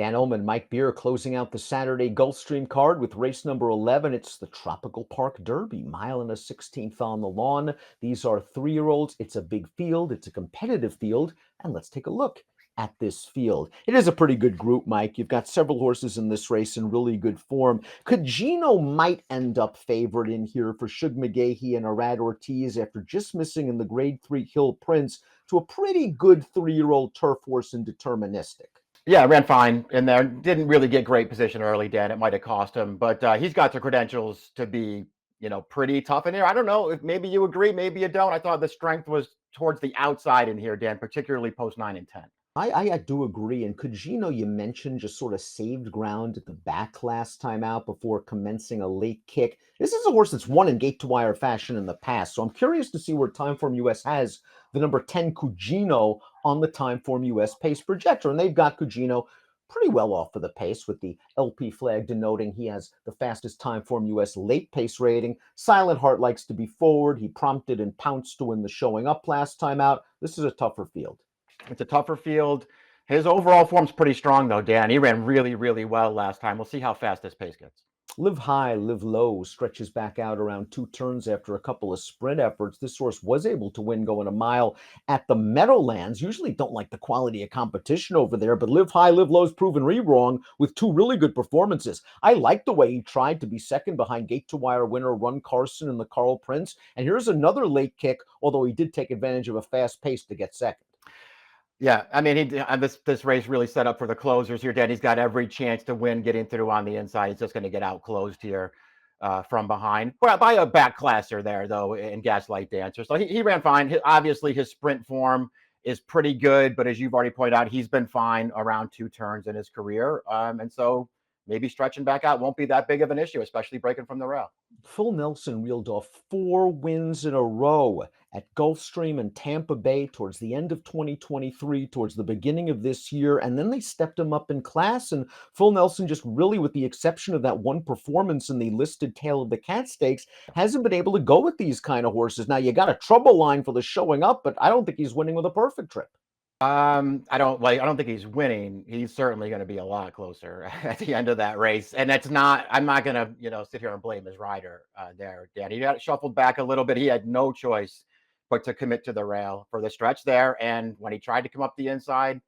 Dan Illman, Mike Beer closing out the Saturday Gulfstream card with race number 11. It's the Tropical Park Derby, mile and a 16th on the lawn. These are 3-year-olds. It's a big field. It's a competitive field. And let's take a look at this field. It is a pretty good group, Mike. You've got several horses in this race in really good form. Cugino might end up favored in here for Shug McGahee and Arad Ortiz after just missing in the Grade 3 Hill Prince to a pretty good 3-year-old turf horse in Deterministic. Yeah, ran fine in there. Didn't really get great position early, Dan. It might have cost him, but he's got the credentials to be, pretty tough in here. I don't know if maybe you agree, maybe you don't. I thought the strength was towards the outside in here, Dan, particularly post 9 and 10. I do agree. And Cugino, you mentioned, just sort of saved ground at the back last time out before commencing a late kick. This is a horse that's won in gate-to-wire fashion in the past. So I'm curious to see where Timeform US has the number 10 Cugino on the Timeform US pace projector. And they've got Cugino pretty well off of the pace, with the LP flag denoting he has the fastest Timeform US late pace rating. Silent Heart likes to be forward. He prompted and pounced to win the showing up last time out. This is a tougher field. It's a tougher field. His overall form's pretty strong, though, Dan. He ran really, really well last time. We'll see how fast this pace gets. Live High, Live Low stretches back out around 2 turns after a couple of sprint efforts. This horse was able to win going a mile at the Meadowlands. Usually don't like the quality of competition over there, but Live High, Live Low's proven wrong with 2 really good performances. I like the way he tried to be second behind Gate-to-Wire winner Run Carson and the Carl Prince. And here's another late kick, although he did take advantage of a fast pace to get second. Yeah, I mean, this race really set up for the closers here, Dan. He's got every chance to win, getting through on the inside. He's just going to get out closed here from behind. Well, by a back classer there, though, in Gaslight Dancer. So he ran fine. Obviously, his sprint form is pretty good, but as you've already pointed out, he's been fine around 2 turns in his career. And so maybe stretching back out won't be that big of an issue, especially breaking from the rail. Phil Nelson reeled off 4 wins in a row at Gulfstream and Tampa Bay towards the end of 2023, towards the beginning of this year, and then they stepped him up in class. And Phil Nelson, just really with the exception of that one performance in the listed Tail of the Cat Stakes, hasn't been able to go with these kind of horses. Now, you got a trouble line for the showing up, but I don't think he's winning with a perfect trip. I don't think he's winning. He's certainly going to be a lot closer at the end of that race. And I'm not going to, sit here and blame his rider there, Dan. He got shuffled back a little bit. He had no choice but to commit to the rail for the stretch there. And when he tried to come up the inside,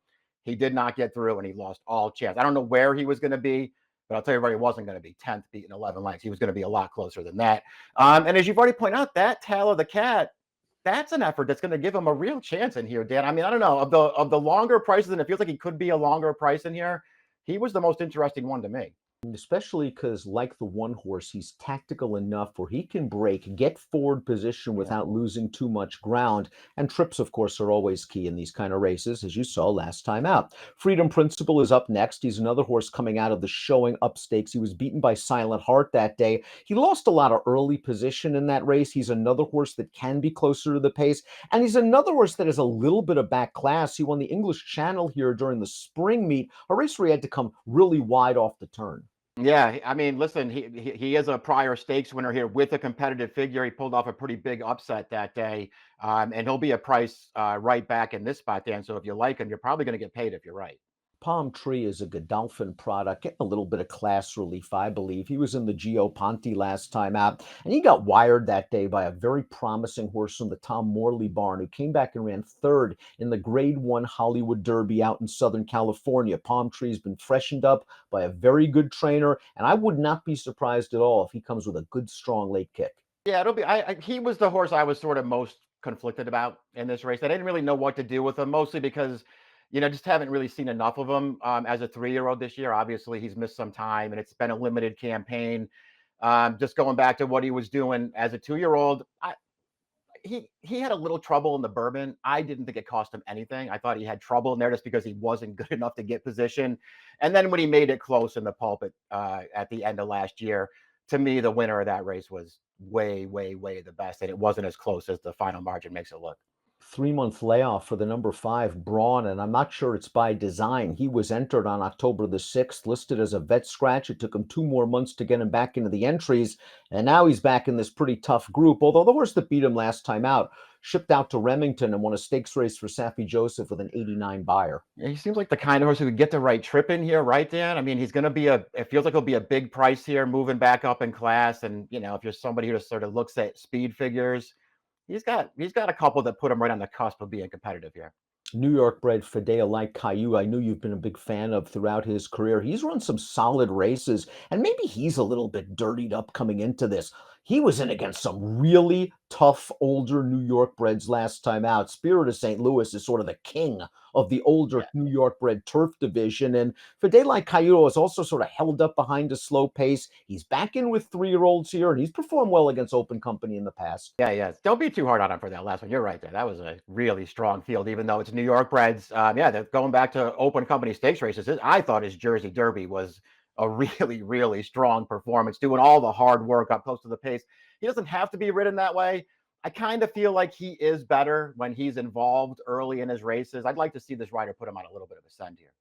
he did not get through and he lost all chance. I don't know where he was going to be, but I'll tell you where he wasn't going to be 10th, beating 11 lengths. He was going to be a lot closer than that. And as you've already pointed out, that Tail of the Cat, that's an effort that's going to give him a real chance in here, Dan. I mean, I don't know, of the longer prices, and it feels like he could be a longer price in here, he was the most interesting one to me. Especially because, like the one horse, he's tactical enough where he can break, get forward position without losing too much ground. And trips, of course, are always key in these kind of races, as you saw last time out. Freedom Principle is up next. He's another horse coming out of the showing up stakes. He was beaten by Silent Heart that day. He lost a lot of early position in that race. He's another horse that can be closer to the pace. And he's another horse that has a little bit of back class. He won the English Channel here during the spring meet, a race where he had to come really wide off the turn. Yeah, I mean, listen, he is a prior stakes winner here with a competitive figure. He pulled off a pretty big upset that day, and he'll be a price right back in this spot, Dan. So if you like him, you're probably going to get paid if you're right. Palm Tree is a Godolphin product, getting a little bit of class relief, I believe. He was in the Gio Ponte last time out, and he got wired that day by a very promising horse from the Tom Morley barn who came back and ran 3rd in the Grade 1 Hollywood Derby out in Southern California. Palm Tree's been freshened up by a very good trainer, and I would not be surprised at all if he comes with a good, strong late kick. Yeah, it'll be. He was the horse I was sort of most conflicted about in this race. I didn't really know what to do with him, mostly because just haven't really seen enough of him as a 3-year-old this year. Obviously, he's missed some time, and it's been a limited campaign. Just going back to what he was doing as a 2-year-old, he had a little trouble in the Bourbon. I didn't think it cost him anything. I thought he had trouble in there just because he wasn't good enough to get position. And then when he made it close in the pulpit at the end of last year, to me, the winner of that race was way, way, way the best, and it wasn't as close as the final margin makes it look. 3-month layoff for the number 5 Braun, and I'm not sure it's by design. He was entered on October the 6th, listed as a vet scratch. It took him 2 more months to get him back into the entries, and now he's back in this pretty tough group. Although the horse that beat him last time out shipped out to Remington and won a stakes race for Saffie Joseph with an 89 buyer. Yeah, he seems like the kind of horse who could get the right trip in here, right, Dan? I mean, he's going to be it feels like he'll be a big price here, moving back up in class. And, if you're somebody who just sort of looks at speed figures, he's got a couple that put him right on the cusp of being competitive here. New York bred Fidea like Caillou, I knew you've been a big fan of throughout his career. He's run some solid races, and maybe he's a little bit dirtied up coming into this. He was in against some really tough older New York breds last time out. Spirit of St. Louis is sort of the king of the older Yeah. New York bred turf division. And Fidea like Caillou is also sort of held up behind a slow pace. He's back in with 3-year-olds here, and he's performed well against open company in the past. Yeah, yeah. Don't be too hard on him for that last one. You're right there. That was a really strong field, even though it's New York breds. Yeah, they're going back to open company stakes races. I thought his Jersey Derby was a really, really strong performance, doing all the hard work up close to the pace. He doesn't have to be ridden that way. I kind of feel like he is better when he's involved early in his races. I'd like to see this rider put him on a little bit of a send here.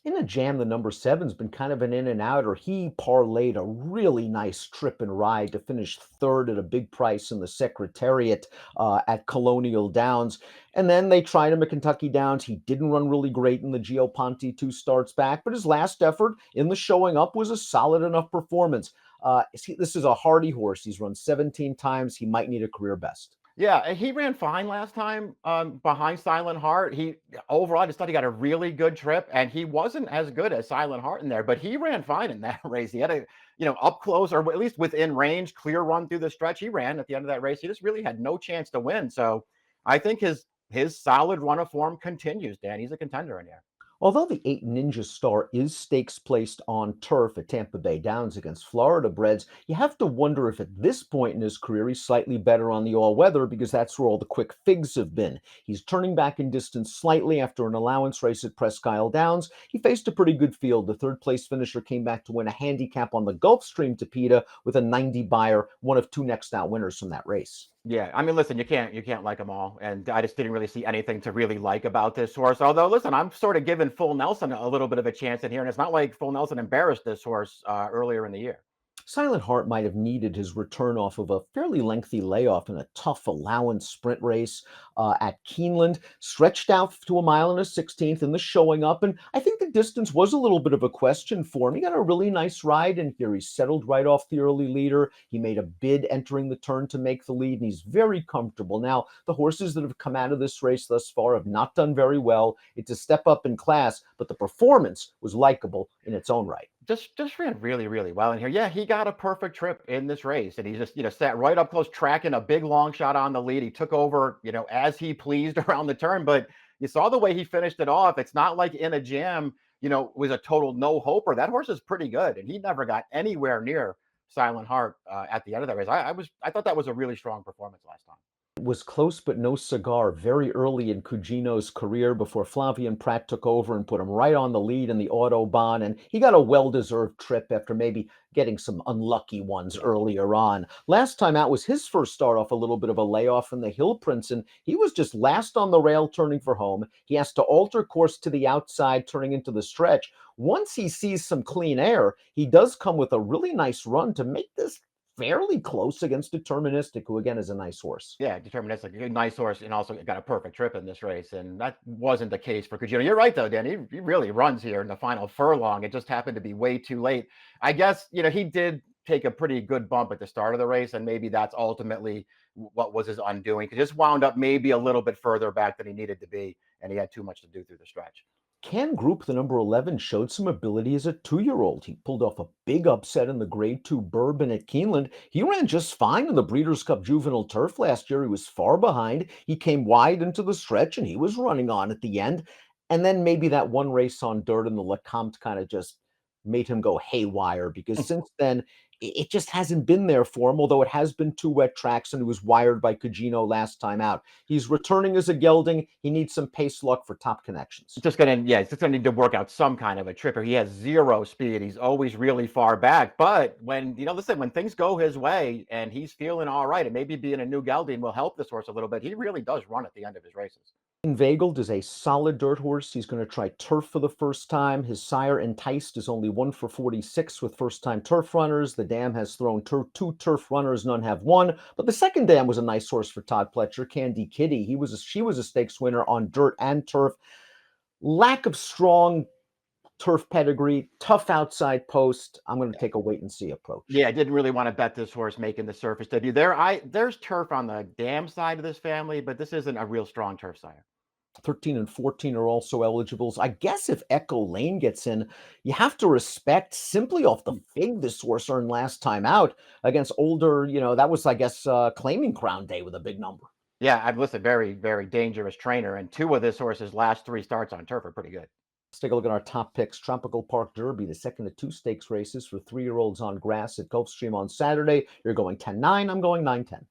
In a jam, the number seven's been kind of an in and outer. He parlayed a really nice trip and ride to finish third at a big price in the Secretariat at Colonial Downs. And then they tried him at Kentucky Downs. He didn't run really great in the Gio Ponte 2 starts back, but his last effort in the showing up was a solid enough performance. This is a hardy horse. He's run 17 times. He might need a career best. Yeah, he ran fine last time behind Silent Heart. He overall, I just thought he got a really good trip, and he wasn't as good as Silent Heart in there, but he ran fine in that race. He had a, up close or at least within range, clear run through the stretch. He ran at the end of that race. He just really had no chance to win. So I think his solid run of form continues, Dan. He's a contender in here. Although the 8 Ninja Star is stakes placed on turf at Tampa Bay Downs against Florida breds, you have to wonder if at this point in his career he's slightly better on the all-weather because that's where all the quick figs have been. He's turning back in distance slightly after an allowance race at Presque Isle Downs. He faced a pretty good field. The third-place finisher came back to win a handicap on the Gulfstream Tapeta with a 90 buyer, one of 2 next-out winners from that race. Yeah, I mean, listen, you can't like them all, and I just didn't really see anything to really like about this horse. Although, listen, I'm sort of giving Full Nelson a little bit of a chance in here, and it's not like Full Nelson embarrassed this horse earlier in the year. Silent Heart might have needed his return off of a fairly lengthy layoff in a tough allowance sprint race at Keeneland, stretched out to a mile and a 16th in the showing up. And I think the distance was a little bit of a question for him. He got a really nice ride in here. He settled right off the early leader. He made a bid entering the turn to make the lead, and he's very comfortable. Now, the horses that have come out of this race thus far have not done very well. It's a step up in class, but the performance was likable in its own right. Just ran really, really well in here. Yeah, he got a perfect trip in this race, and he just sat right up close, tracking a big long shot on the lead. He took over as he pleased around the turn, but you saw the way he finished it off. It's not like in a jam was a total no hoper. That horse is pretty good, and he never got anywhere near Silent Heart at the end of that race. I thought that was a really strong performance last time. Was close but no cigar very early in Cugino's career before Flavien Prat took over and put him right on the lead in the Autobahn, and he got a well-deserved trip after maybe getting some unlucky ones earlier on. Last time out was his first start off a little bit of a layoff in the Hill Prince, and he was just last on the rail turning for home. He has to alter course to the outside turning into the stretch. Once he sees some clean air, he does come with a really nice run to make this fairly close against Deterministic, who again is a nice horse. Yeah, Deterministic, a nice horse, and also got a perfect trip in this race, and that wasn't the case for Cugino. You're right, though, Dan. He really runs here in the final furlong. It just happened to be way too late. I guess, he did take a pretty good bump at the start of the race, and maybe that's ultimately what was his undoing. He just wound up maybe a little bit further back than he needed to be, and he had too much to do through the stretch. Can Group, the number 11, showed some ability as a 2-year-old. He pulled off a big upset in the Grade 2 Bourbon at Keeneland. He ran just fine in the Breeders' Cup Juvenile Turf last year. He was far behind. He came wide into the stretch, and he was running on at the end. And then maybe that one race on dirt in the Lecomte kind of just made him go haywire, because since then, it just hasn't been there for him, although it has been 2 wet tracks, and he was wired by Cugino last time out. He's returning as a gelding. He needs some pace luck for top connections. He's just gonna need to work out some kind of a tripper. He has zero speed. He's always really far back. But when listen, when things go his way and he's feeling all right, and maybe being a new gelding will help this horse a little bit. He really does run at the end of his races. Inveigled is a solid dirt horse. He's going to try turf for the first time. His sire Enticed is only 1 for 46 with first-time turf runners. The dam has thrown two turf runners, none have won. But the second dam was a nice horse for Todd Pletcher, Candy Kitty. She was a stakes winner on dirt and turf. Lack of strong turf pedigree, tough outside post. I'm going to take a wait and see approach. Yeah, I didn't really want to bet this horse making the surface debut. There's turf on the dam side of this family, but this isn't a real strong turf sire. 13 and 14 are also eligibles. I guess if Echo Lane gets in, you have to respect simply off the fig this horse earned last time out against older, that was, I guess, claiming Crown Day with a big number. Yeah, I've listened, very, very dangerous trainer, and 2 of this horse's last 3 starts on turf are pretty good. Let's take a look at our top picks. Tropical Park Derby, the second of 2 stakes races for 3-year-olds on grass at Gulfstream on Saturday. You're going 10-9. I'm going 9-10.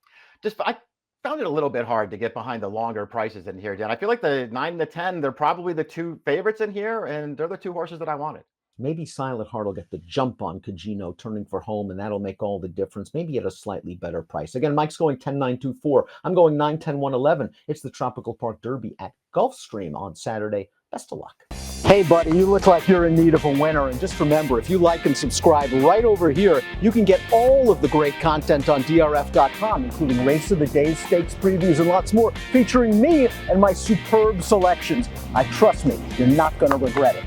I found it a little bit hard to get behind the longer prices in here, Dan. I feel like the 9 and the 10, they're probably the 2 favorites in here, and they're the 2 horses that I wanted. Maybe Silent Heart will get the jump on Cagino turning for home, and that'll make all the difference, maybe at a slightly better price. Again, Mike's going 10-9-2-4. I'm going 9-10-1-11. It's the Tropical Park Derby at Gulfstream on Saturday. Best of luck. Hey, buddy, you look like you're in need of a winner. And just remember, if you like and subscribe right over here, you can get all of the great content on DRF.com, including Race of the Day, stakes previews, and lots more, featuring me and my superb selections. Trust me, you're not going to regret it.